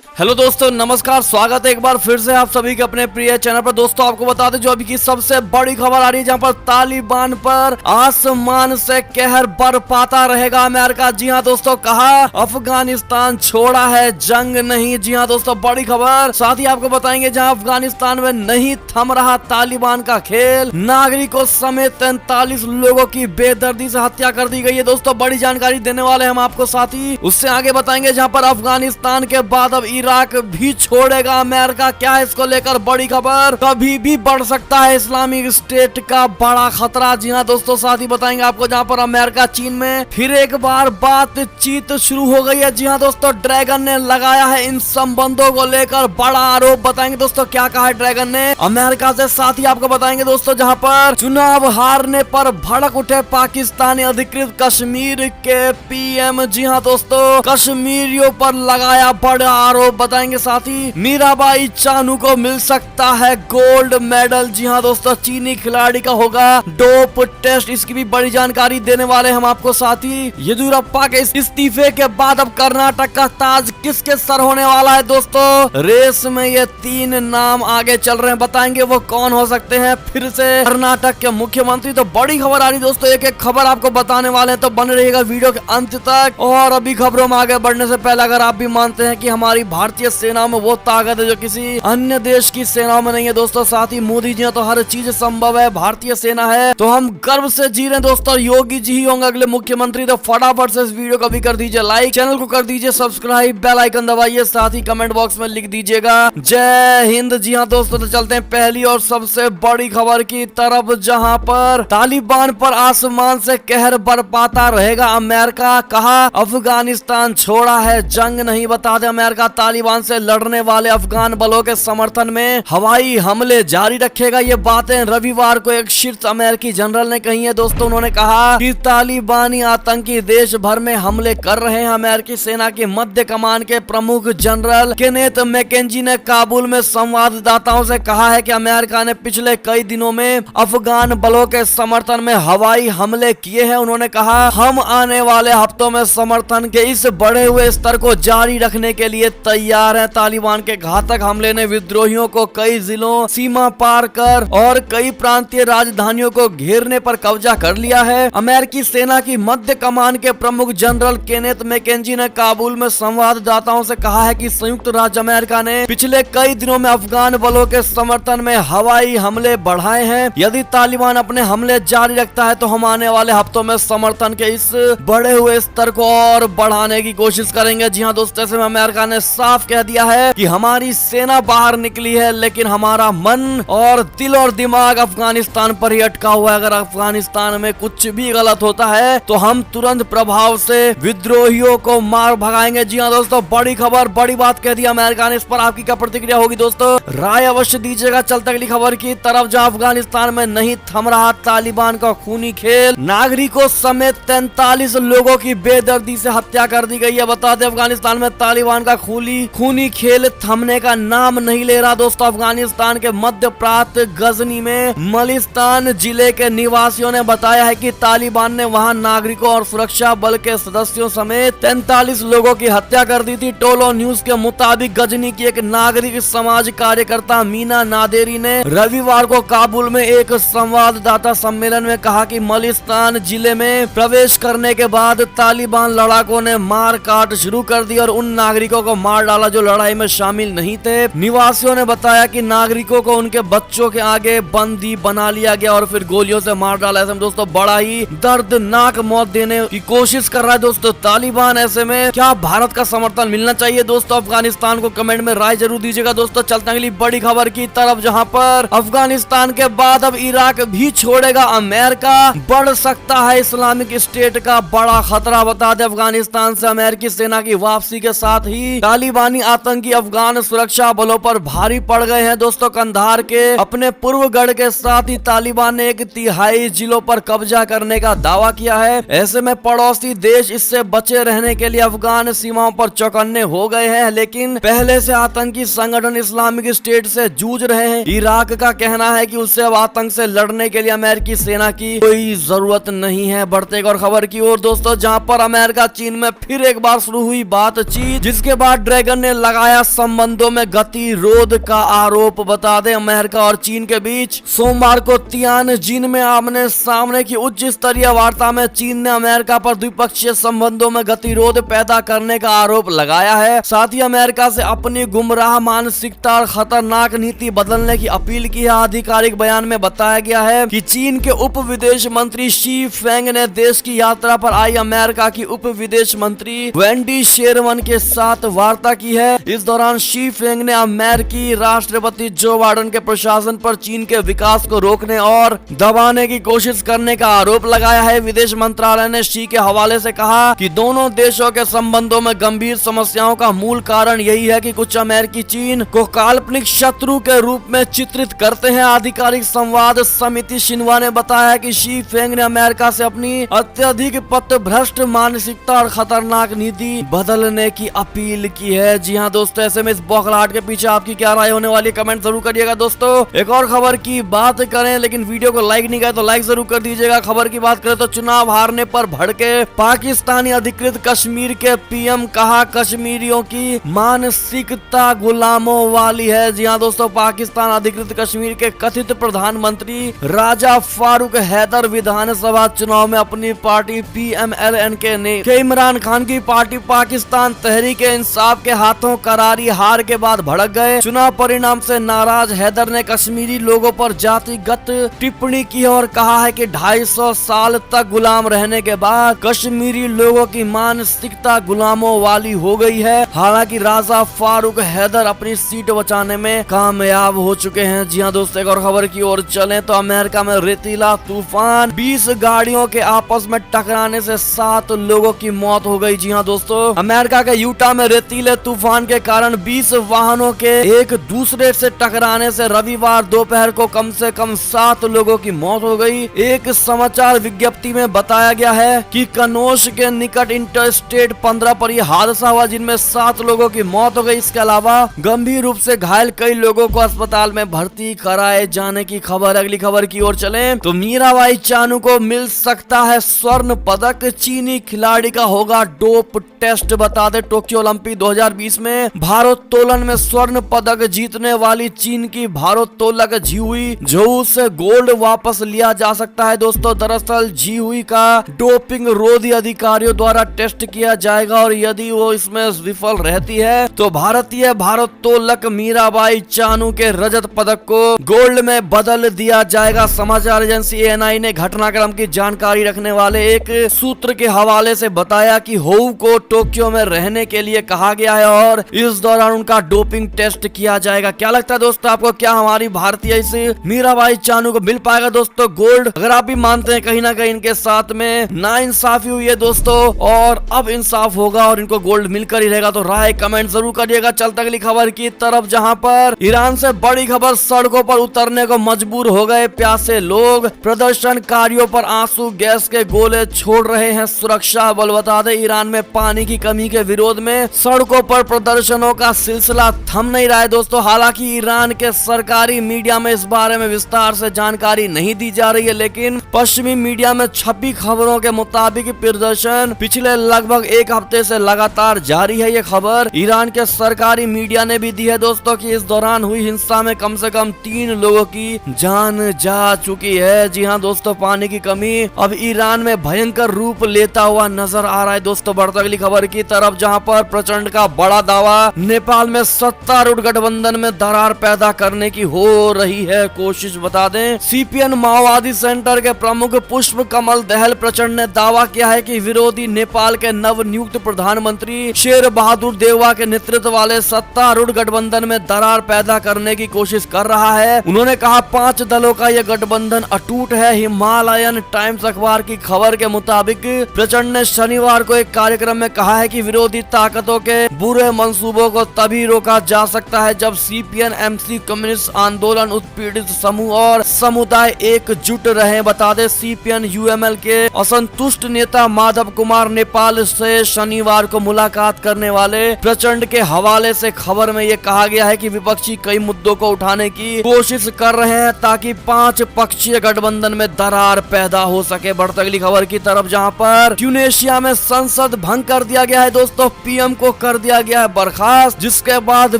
Hello दोस्तों, नमस्कार। स्वागत है एक बार फिर से आप सभी के अपने प्रिय चैनल पर। दोस्तों आपको बता दें जो अभी की सबसे बड़ी खबर आ रही है, जहां पर तालिबान पर आसमान से कहर बरपाता रहेगा अमेरिका। जी हां दोस्तों, कहा अफगानिस्तान छोड़ा है, जंग नहीं। जी हां दोस्तों, बड़ी खबर। साथ ही आपको बताएंगे जहां अफगानिस्तान में नहीं थम रहा तालिबान का खेल, नागरिकों समेत 43 लोगों की बेदर्दी से हत्या कर दी गई है। दोस्तों बड़ी जानकारी देने वाले हम आपको। साथ ही उससे आगे बताएंगे जहां पर अफगानिस्तान के बाद अब इराक भी छोड़ेगा अमेरिका। क्या है इसको लेकर बड़ी खबर। कभी भी बढ़ सकता है इस्लामिक स्टेट का बड़ा खतरा। जी हाँ दोस्तों, साथ ही बताएंगे आपको जहां पर अमेरिका चीन में फिर एक बार बातचीत शुरू हो गई है। जी हाँ दोस्तों, ड्रैगन ने लगाया है इन संबंधों को लेकर बड़ा आरोप। बताएंगे दोस्तों क्या कहा है ड्रैगन ने अमेरिका से। साथ ही आपको बताएंगे दोस्तों जहां पर चुनाव हारने पर भड़क उठे पाकिस्तानी अधिकृत कश्मीर के पीएम। जी हाँ दोस्तों, कश्मीरियों पर लगाया बड़ा आरोप। बताएंगे साथ ही मीराबाई चानू को मिल सकता है गोल्ड मेडल। जी हाँ दोस्तों, चीनी खिलाड़ी का होगा डोप टेस्ट, इसकी भी बड़ी जानकारी देने वाले हम आपको। साथ ही येदियुरप्पा के इस्तीफे के बाद अब कर्नाटक का ताज किसके सर होने वाला है। दोस्तों रेस में ये 3 नाम आगे चल रहे हैं, बताएंगे वो कौन हो सकते हैं फिर से कर्नाटक के मुख्यमंत्री। तो बड़ी खबर आ रही दोस्तों, एक एक खबर आपको बताने वाले हैं, तो बने रहिएगा वीडियो के अंत तक। और अभी खबरों में आगे बढ़ने से पहले अगर आप भी मानते हैं कि हमारी भारतीय सेना में वो ताकत है जो किसी अन्य देश की सेनाओं में नहीं है दोस्तों, साथ ही मोदी जी तो हर चीज संभव है, भारतीय सेना है तो हम गर्व से जी रहे हैं दोस्तों। योगी जी ही होंगे अगले मुख्यमंत्री। तो फटाफट से इस वीडियो को भी कर दीजिए लाइक, चैनल को कर दीजिए सब्सक्राइब, बेल आइकन दबाइए, साथ ही कमेंट बॉक्स में लिख दीजिएगा जय हिंद। जी हाँ दोस्तों, तो चलते हैं पहली और सबसे बड़ी खबर की तरफ, जहां पर तालिबान पर आसमान से कहर बरपाता रहेगा अमेरिका। कहा अफगानिस्तान छोड़ा है, जंग नहीं। बता दें अमेरिका तालिबान से लड़ने वाले अफगान बलों के समर्थन में हवाई हमले जारी रखेगा। ये बातें रविवार को एक शीर्ष अमेरिकी जनरल ने कही है दोस्तों। उन्होंने कहा कि तालिबानी आतंकी देश भर में हमले कर रहे हैं। अमेरिकी सेना की मध्य कमान के प्रमुख जनरल केनेथ मैकेंजी ने काबुल में संवाददाताओं से कहा है कि अमेरिका ने पिछले कई दिनों में अफगान बलों के समर्थन में हवाई हमले किए हैं। उन्होंने कहा हम आने वाले हफ्तों में समर्थन के इस बढ़े हुए स्तर को जारी रखने के लिए तैयार है। तालिबान के घातक हमले ने विद्रोहियों को कई जिलों, सीमा पार कर और कई प्रांतीय राजधानियों को घेरने पर कब्जा कर लिया है। अमेरिकी सेना की मध्य कमान के प्रमुख जनरल केनेथ मैकेंजी ने काबुल में संवाददाताओं से कहा है कि संयुक्त राज्य अमेरिका ने पिछले कई दिनों में अफगान बलों के समर्थन में हवाई हमले बढ़ाए हैं। यदि तालिबान अपने हमले जारी रखता है तो हम आने वाले हफ्तों में समर्थन के इस बढ़े हुए स्तर को और बढ़ाने की कोशिश करेंगे। जी हाँ दोस्तों, ऐसे में अमेरिका ने साफ कह दिया है कि हमारी सेना बाहर निकली है, लेकिन हमारा मन और दिल और दिमाग अफगानिस्तान पर ही अटका हुआ है। अगर अफगानिस्तान में कुछ भी गलत होता है तो हम तुरंत प्रभाव से विद्रोहियों को मार भगाएंगे। जी हाँ दोस्तों, बड़ी खबर, बड़ी बात कह दी अमेरिका ने। इस पर आपकी क्या प्रतिक्रिया होगी दोस्तों, राय अवश्य दीजिएगा। चलते अगली खबर की तरफ, जहां अफगानिस्तान में नहीं थम रहा तालिबान का खूनी खेल, नागरिकों समेत 43 लोगों की बेदर्दी से हत्या कर दी गई है। बता दें अफगानिस्तान में तालिबान का खूनी खेल थमने का नाम नहीं ले रहा दोस्तों। अफगानिस्तान के मध्य प्रांत गजनी में मलिस्तान जिले के निवासियों ने बताया है कि तालिबान ने वहां नागरिकों और सुरक्षा बल के सदस्यों समेत 43 लोगों की हत्या कर दी थी। टोलो न्यूज के मुताबिक गजनी की एक नागरिक समाज कार्यकर्ता मीना नादेरी ने रविवार को काबुल में एक संवाददाता सम्मेलन में कहा कि मलिस्तान जिले में प्रवेश करने के बाद तालिबान लड़ाकों ने मार काट शुरू कर दी और उन नागरिकों को मार डाला जो लड़ाई में शामिल नहीं थे। निवासियों ने बताया कि नागरिकों को उनके बच्चों के आगे बंदी बना लिया गया और फिर गोलियों से मार डाला। ऐसे में दोस्तों बड़ा ही दर्दनाक मौत देने की कोशिश कर रहा है दोस्तों तालिबान। ऐसे में क्या भारत का समर्थन मिलना चाहिए दोस्तों अफगानिस्तान को, कमेंट में राय जरूर दीजिएगा दोस्तों। चलते अगली बड़ी खबर की तरफ, जहां पर अफगानिस्तान के बाद अब इराक भी छोड़ेगा अमेरिका। बढ़ सकता है इस्लामिक स्टेट का बड़ा खतरा। बता दें अफगानिस्तान से अमेरिकी सेना की वापसी के साथ ही तालिबानी आतंकी अफगान सुरक्षा बलों पर भारी पड़ गए हैं दोस्तों। कंधार के अपने पूर्व गढ़ के साथ ही तालिबान ने 1/3 जिलों पर कब्जा करने का दावा किया है। ऐसे में पड़ोसी देश इससे बचे रहने के लिए अफगान सीमाओं पर चौकन्ने हो गए हैं, लेकिन पहले से आतंकी संगठन इस्लामिक स्टेट से जूझ रहे हैं। इराक का कहना है कि उससे अब आतंक से लड़ने के लिए अमेरिकी सेना की कोई जरूरत नहीं है। बढ़ते एक और खबर की ओर दोस्तों, जहां पर अमेरिका चीन में फिर एक बार शुरू हुई बातचीत, जिसके बाद ड्रैगन ने लगाया संबंधों में गतिरोध का आरोप। बता दें अमेरिका और चीन के बीच सोमवार को तियानजिन में आमने सामने की उच्च स्तरीय वार्ता में चीन ने अमेरिका पर द्विपक्षीय संबंधों में गतिरोध पैदा करने का आरोप लगाया है। साथ ही अमेरिका से अपनी गुमराह मानसिकता और खतरनाक नीति बदलने की अपील की है। आधिकारिक बयान में बताया गया है कि चीन के उप विदेश मंत्री शी फेंग ने देश की यात्रा पर आई अमेरिका की उप विदेश मंत्री वेंडी शेरमन के साथ वार्ता की है। इस दौरान शी फेंग ने अमेरिकी राष्ट्रपति जो बाइडेन के प्रशासन पर चीन के विकास को रोकने और दबाने की कोशिश करने का आरोप लगाया है। विदेश मंत्रालय ने शी के हवाले से कहा कि दोनों देशों के संबंधों में गंभीर समस्याओं का मूल कारण यही है कि कुछ अमेरिकी चीन को काल्पनिक शत्रु के रूप में चित्रित करते हैं। आधिकारिक संवाद समिति शिन्वा ने बताया कि शी फेंग ने अमेरिका से अपनी अत्यधिक पथभ्रष्ट मानसिकता और खतरनाक नीति बदलने की अपील की है। जी हाँ दोस्तों, ऐसे में इस बौखलाहट के पीछे आपकी क्या राय होने वाली है, कमेंट जरूर करिएगा। दोस्तों एक और खबर की बात करें, लेकिन वीडियो को लाइक नहीं किया तो लाइक जरूर कर दीजिएगा। खबर की बात करें तो चुनाव हारने पर भड़के पाकिस्तानी अधिकृत कश्मीर के पीएम, कहा कश्मीरियों की मानसिकता गुलामों वाली है। जी हाँ दोस्तों, पाकिस्तान अधिकृत कश्मीर के कथित प्रधानमंत्री राजा फारूक हैदर विधानसभा चुनाव में अपनी पार्टी PMLN ने इमरान खान की पार्टी पाकिस्तान तहरीक इंसाफ के हाथों करारी हार के बाद भड़क गए। चुनाव परिणाम से नाराज हैदर ने कश्मीरी लोगों पर जातिगत टिप्पणी की और कहा है कि 250 साल तक गुलाम रहने के बाद कश्मीरी लोगों की मानसिकता गुलामों वाली हो गई है। हालांकि राजा फारूक हैदर अपनी सीट बचाने में कामयाब हो चुके हैं। जी हाँ दोस्तों, एक और खबर की ओर चलें तो अमेरिका में रेतीला तूफान, 20 गाड़ियों के आपस में टकराने से 7 लोगों की मौत हो गई। जी हाँ दोस्तों, अमेरिका के यूटा में रेतीले तूफान के कारण 20 वाहनों के एक दूसरे से टकराने से रविवार दोपहर को कम से कम 7 लोगों की मौत हो गई। एक समाचार विज्ञप्ति में बताया गया है कि कनोश के निकट इंटरस्टेट 15 पर यह हादसा हुआ, जिनमें 7 लोगों की मौत हो गई। इसके अलावा गंभीर रूप से घायल कई लोगों को अस्पताल में भर्ती कराए जाने की खबर। अगली खबर की ओर चलें तो मीराबाई चानू को मिल सकता है स्वर्ण पदक, चीनी खिलाड़ी का होगा डोप टेस्ट। बता दे टोक्यो ओलंपिक 2020 में भारोत्तोलन में स्वर्ण पदक जीतने वाली चीन की भारोत्तोलक झिहुई झोउ से गोल्ड वापस लिया जा सकता है। दोस्तों दरअसल झिहुई का डोपिंग रोधी अधिकारियों द्वारा टेस्ट किया जाएगा और यदि वो इसमें विफल रहती है तो भारतीय भारोत्तोलक मीराबाई चानू के रजत पदक को गोल्ड में बदल दिया जाएगा। समाचार एजेंसी ANI ने घटनाक्रम की जानकारी रखने वाले एक सूत्र के हवाले से बताया कि होउ को टोक्यो में रहने के लिए कहा गया है और इस दौरान उनका डोपिंग टेस्ट किया जाएगा। क्या लगता है दोस्तों आपको, क्या हमारी भारतीय इस मीराबाई चानू को मिल पाएगा दोस्तों गोल्ड? अगर आप भी मानते हैं कहीं ना कहीं इनके साथ में नाइंसाफी हुई है दोस्तों और अब इंसाफ होगा और इनको गोल्ड मिलकर ही रहेगा, तो राय कमेंट जरूर करिएगा। चलते अगली खबर की तरफ, जहां पर ईरान से बड़ी खबर, सड़कों पर उतरने को मजबूर हो गए प्यासे लोग, प्रदर्शनकारियों पर आंसू गैस के गोले छोड़ रहे हैं सुरक्षा बल। बता दें ईरान में पानी की कमी के विरोध में सड़कों पर प्रदर्शनों का सिलसिला थम नहीं रहा है दोस्तों। हालांकि ईरान के सरकारी मीडिया में इस बारे में विस्तार से जानकारी नहीं दी जा रही है, लेकिन पश्चिमी मीडिया में छपी खबरों के मुताबिक प्रदर्शन पिछले लगभग एक हफ्ते से लगातार जारी है। ये खबर ईरान के सरकारी मीडिया ने भी दी है दोस्तों कि इस दौरान हुई हिंसा में कम से कम 3 लोगों की जान जा चुकी है। जी हाँ दोस्तों, पानी की कमी अब ईरान में भयंकर रूप लेता हुआ नजर आ रहा है दोस्तों। बढ़ते अगली खबर की तरफ, जहां पर प्रचंड का बड़ा दावा, नेपाल में सत्तारूढ़ गठबंधन में दरार पैदा करने की हो रही है कोशिश। बता दें CPN माओवादी सेंटर के प्रमुख पुष्प कमल दहल प्रचंड ने दावा किया है कि विरोधी नेपाल के नव नियुक्त प्रधानमंत्री शेर बहादुर देउवा के नेतृत्व वाले सत्तारूढ़ गठबंधन में दरार पैदा करने की कोशिश कर रहा है। उन्होंने कहा 5 दलों का यह गठबंधन अटूट है। हिमालयन टाइम्स अखबार की खबर के मुताबिक प्रचंड ने शनिवार को एक कार्यक्रम में कहा है कि विरोधी ताकतों के बुरे मंसूबों को तभी रोका जा सकता है जब CPN MC कम्युनिस्ट आंदोलन, उत्पीड़ित समूह और समुदाय एकजुट रहे। बता दें CPN UML के असंतुष्ट नेता माधव कुमार नेपाल से शनिवार को मुलाकात करने वाले प्रचंड के हवाले से खबर में यह कहा गया है कि विपक्षी कई मुद्दों को उठाने की कोशिश कर रहे हैं ताकि 5 पक्षीय गठबंधन में दरार पैदा हो सके। बढ़ते अगली खबर की तरफ, जहां पर ट्यूनेशिया में संसद भंग कर दिया गया है दोस्तों। PM को कर दिया गया है बर्खास्त, जिसके बाद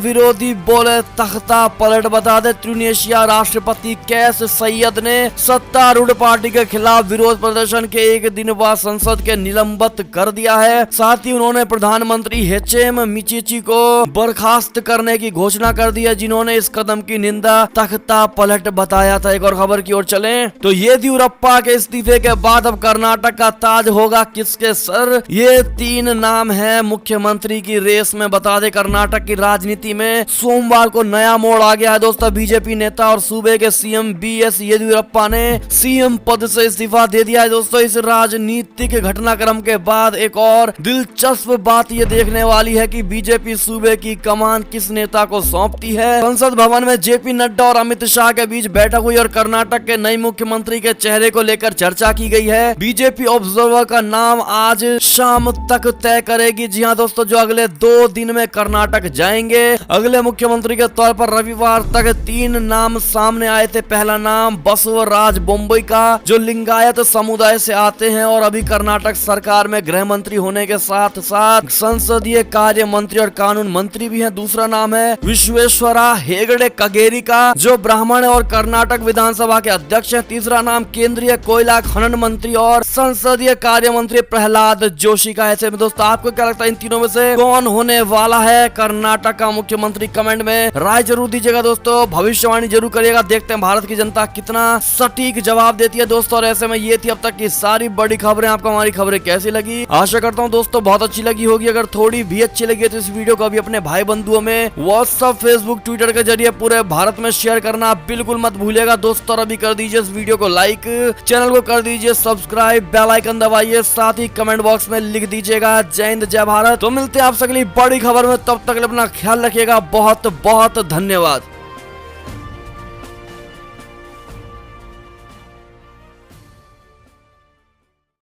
विरोधी बोले तख्ता पलट। बता दे ट्यूनीशिया राष्ट्रपति कैस सैयद ने सत्तारूढ़ पार्टी के खिलाफ विरोध प्रदर्शन के एक दिन बाद संसद के निलंबित कर दिया है। साथ ही उन्होंने प्रधानमंत्री हेचेम मिचिची को बर्खास्त करने की घोषणा कर दी है, जिन्होंने इस कदम की निंदा तख्ता पलट बताया था। एक और खबर की ओर चलें तो येदियुरप्पा के इस्तीफे के बाद अब कर्नाटक का ताज होगा किसके सर? ये 3 नाम है मुख्यमंत्री की रेस में। बता दे कर्नाटक की राजनीति में सोमवार को नया मोड़ आ गया है दोस्तों। बीजेपी नेता और सूबे के सीएम बीएस येदियुरप्पा ने सीएम पद से इस्तीफा दे दिया है दोस्तों। इस राजनीतिक घटनाक्रम के बाद एक और दिलचस्प बात ये देखने वाली है कि बीजेपी सूबे की कमान किस नेता को सौंपती है। संसद भवन में जेपी नड्डा और अमित शाह के बीच बैठक हुई और कर्नाटक के नए मुख्यमंत्री के चेहरे को लेकर चर्चा की गई है। बीजेपी ऑब्जर्वर का नाम आज शाम तक तय करेगी। जी हाँ दोस्तों, जो अगले 2 दिन में कर्नाटक जाएंगे। अगले मुख्यमंत्री के तौर पर रविवार तक 3 नाम सामने आए थे। पहला नाम बसवराज बोम्बई का, जो लिंगायत समुदाय से आते हैं और अभी कर्नाटक सरकार में गृह मंत्री होने के साथ साथ संसदीय कार्य मंत्री और कानून मंत्री भी हैं। दूसरा नाम है विश्वेश्वरा हेगड़े कगेरी का, जो ब्राह्मण है और कर्नाटक विधानसभा के अध्यक्ष हैं। तीसरा नाम केंद्रीय कोयला खनन मंत्री और संसदीय कार्य मंत्री प्रहलाद जोशी का। ऐसे में दोस्तों आपको क्या लगता है इन तीनों में से कौन होने वाला है कर्नाटक का मुख्यमंत्री? कमेंट में राय जरूर दीजिएगा दोस्तों, भविष्यवाणी जरूर करिएगा। देखते हैं भारत की जनता कितना सटीक जवाब देती है दोस्तों। और ऐसे में ये थी अब तक की सारी बड़ी खबरें। आपको हमारी खबरें कैसी लगी? आशा करता हूँ दोस्तों बहुत अच्छी लगी होगी। अगर थोड़ी भी अच्छी लगी तो इस वीडियो को अभी अपने भाई बंधुओं में व्हाट्सएप, फेसबुक, ट्विटर के जरिए पूरे भारत में शेयर करना बिल्कुल मत भूलिएगा दोस्तों। और अभी कर दीजिए इस वीडियो को लाइक, चैनल को कर दीजिए सब्सक्राइब, बेल आइकन दबाइए, साथ ही कमेंट बॉक्स में लिख दीजिएगा जय हिंद जय भारत। तो मिलते हैं आपसे अगली बड़ी खबर में, तब तक अपना ख्याल रखिएगा। बहुत बहुत धन्यवाद।